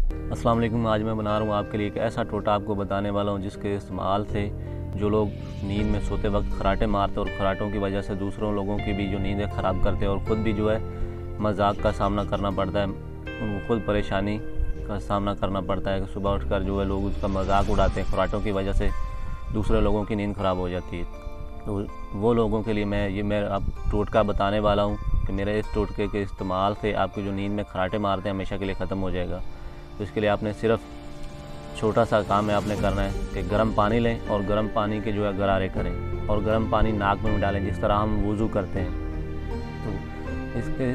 अस्सलाम वालेकुम। आज मैं बना रहा हूँ आपके लिए एक ऐसा टोटा आपको बताने वाला हूँ जिसके इस्तेमाल से जो लोग नींद में सोते वक्त खराटे मारते हैं और खराटों की वजह से दूसरों लोगों की भी जो नींद है ख़राब करते हैं और ख़ुद भी जो है मजाक का सामना करना पड़ता है, उनको खुद परेशानी का सामना करना पड़ता है कि सुबह उठकर जो है लोग उसका मजाक उड़ाते हैं। खराटों की वजह से दूसरे लोगों की नींद ख़राब हो जाती है। तो वो लोगों के लिए मैं आप टोटका बताने वाला हूँ कि मेरे इस टोटके के इस्तेमाल से आपकी जो नींद में खराटे मारते हैं हमेशा के लिए ख़त्म हो जाएगा। तो इसके लिए आपने सिर्फ छोटा सा काम है आपने करना है कि गर्म पानी लें और गर्म पानी के जो है गरारे करें और गर्म पानी नाक में डालें जिस तरह हम वज़ू करते हैं। तो इसके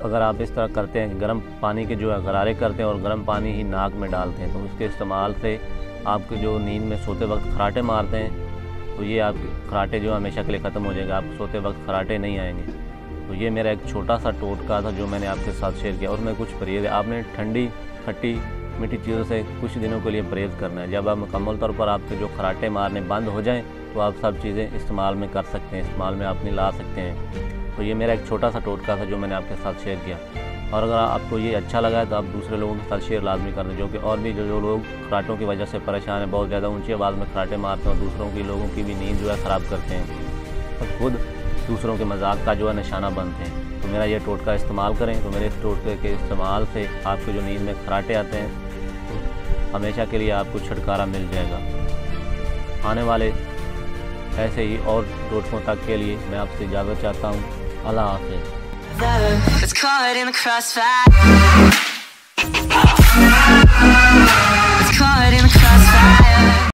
अगर आप इस तरह करते हैं कि गर्म पानी के जो है गरारे करते हैं और गर्म पानी ही नाक में डालते हैं तो उसके इस्तेमाल से आपके जो नींद में सोते वक्त खराटे मारते हैं तो ये आपके खराटे जो हमेशा के लिए ख़त्म हो जाएगा। आप सोते वक्त खराटे नहीं आएंगे। तो ये मेरा एक छोटा सा टोटका था जो मैंने आपके साथ शेयर किया। उसमें कुछ परहेज़ है। आपने ठंडी खट्टी मीठी चीज़ों से कुछ दिनों के लिए परहेज़ करना है। जब आप मुकम्मल तौर पर आपके जो खराटे मारने बंद हो जाएं तो आप सब चीज़ें इस्तेमाल में कर सकते हैं, इस्तेमाल में अपनी ला सकते हैं। तो ये मेरा एक छोटा सा टोटका था जो मैंने आपके साथ शेयर किया। और अगर आपको ये अच्छा लगा है तो आप दूसरे लोगों के साथ शेयर लाजमी कर दें, जो कि और भी जो लोग खराटों की वजह से परेशान हैं, बहुत ज़्यादा ऊंची आवाज़ में खराटे मारते हैं और दूसरों की लोगों की भी नींद जो है ख़राब करते हैं और खुद दूसरों के मजाक का जो है निशाना बनते हैं। तो मेरा ये टोटका इस्तेमाल करें। तो मेरे इस टोटके के इस्तेमाल से आपके जो नींद में खराटे आते हैं तो हमेशा के लिए आपको छुटकारा मिल जाएगा। आने वाले ऐसे ही और टोटकों तक के लिए मैं आपसे इजाज़त चाहता हूँ। अल्लाह हाफ़िज़। It's caught in the crossfire.